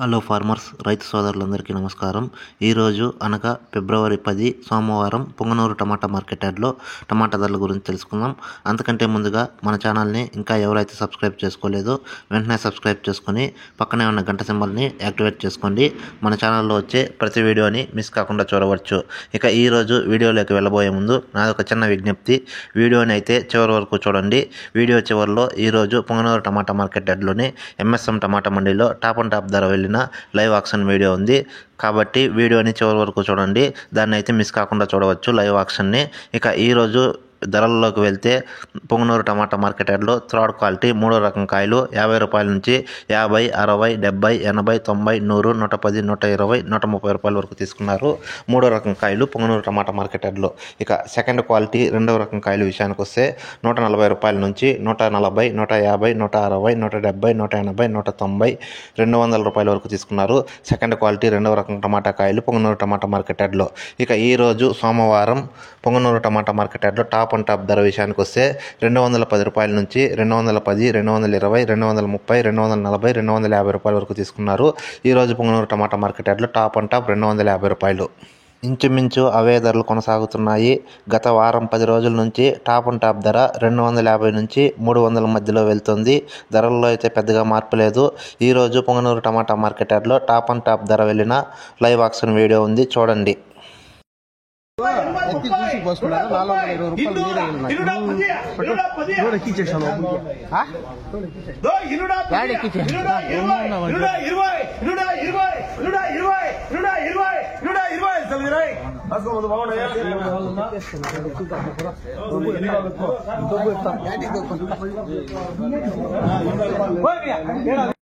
Hello farmers, రైతు సోదరులందరికీ నమస్కారం. ఈరోజు అనగా ఫిబ్రవరి 10 సోమవారం పొంగనూరు టమాటా మార్కెట్ యార్డ్లో టమాటా ధరల గురించి తెలుసుకుందాం. అంతకంటే ముందుగా మన ఛానల్ని ఇంకా ఎవరైతే సబ్స్క్రైబ్ చేసుకోలేదో వెంటనే సబ్స్క్రైబ్ చేసుకొని పక్కనే ఉన్న గంట సింబల్ని యాక్టివేట్ చేసుకోండి. మన ఛానల్లో వచ్చే ప్రతి వీడియోని మిస్ కాకుండా చూడవచ్చు. ఇక ఈరోజు వీడియోలోకి వెళ్ళబోయే ముందు నాదొక చిన్న విజ్ఞప్తి. వీడియోని అయితే చివరి వరకు చూడండి. వీడియో చివరిలో ఈరోజు పొంగనూరు టమాటా మార్కెట్ యార్డ్లోని ఎంఎస్ఎం టమాటా మండీలో టాప్ అండ్ టాప్ ధర వెళ్ళిన లైవ్ ఆక్షన్ వీడియో ఉంది. కాబట్టి వీడియోని చివరి వరకు చూడండి. దాన్ని అయితే మిస్ కాకుండా చూడవచ్చు లైవ్ ఆక్షన్ని. ఇక ఈరోజు ధరల్లోకి వెళ్తే పొంగనూరు టమాటా మార్కెట్ యార్డ్లో థర్డ్ క్వాలిటీ 3వ రకం కాయలు 50 రూపాయల నుంచి 50, 60, 70, 80, 90, 100, 110, 120, 130 రూపాయల వరకు తీసుకున్నారు 3వ రకం కాయలు పొంగనూరు టమాటా మార్కెట్ యార్డ్లో. ఇక సెకండ్ క్వాలిటీ 2వ రకం కాయలు విషయానికి వస్తే 140 రూపాయల నుంచి 140, 150, 160, 170, 180, 190, 200 రూపాయల వరకు తీసుకున్నారు సెకండ్ క్వాలిటీ 2వ రకం టమాటా కాయలు పొంగనూరు టమాటా మార్కెట్ యార్డ్లో. ఇక ఈరోజు సోమవారం పొంగనూరు టమాటా మార్కెట్ యార్డ్లో టాప్ అండ్ టాప్ ధర విషయానికి వస్తే 210 రూపాయల నుంచి 210, 220, 230, 240, 250 రూపాయల వరకు తీసుకున్నారు ఈరోజు పొంగనూరు టమాటా మార్కెట్ యార్డ్లో టాప్ అండ్ టాప్ 250 రూపాయలు. ఇంచుమించు అవే ధరలు కొనసాగుతున్నాయి. గత వారం 10 రోజుల నుంచి టాప్ అండ్ టాప్ ధర 250 నుంచి 300 మధ్యలో వెళ్తుంది. ధరల్లో అయితే పెద్దగా మార్పు లేదు. ఈరోజు పొంగనూరు టమాటా మార్కెట్ యార్డ్లో టాప్ అండ్ టాప్ ధర వెళ్ళిన లైవ్ ఆక్షన్ వీడియో ఉంది, చూడండి. ఎత్తి చూసి పోసుకున్నారు 420 రూపాయలు మీరే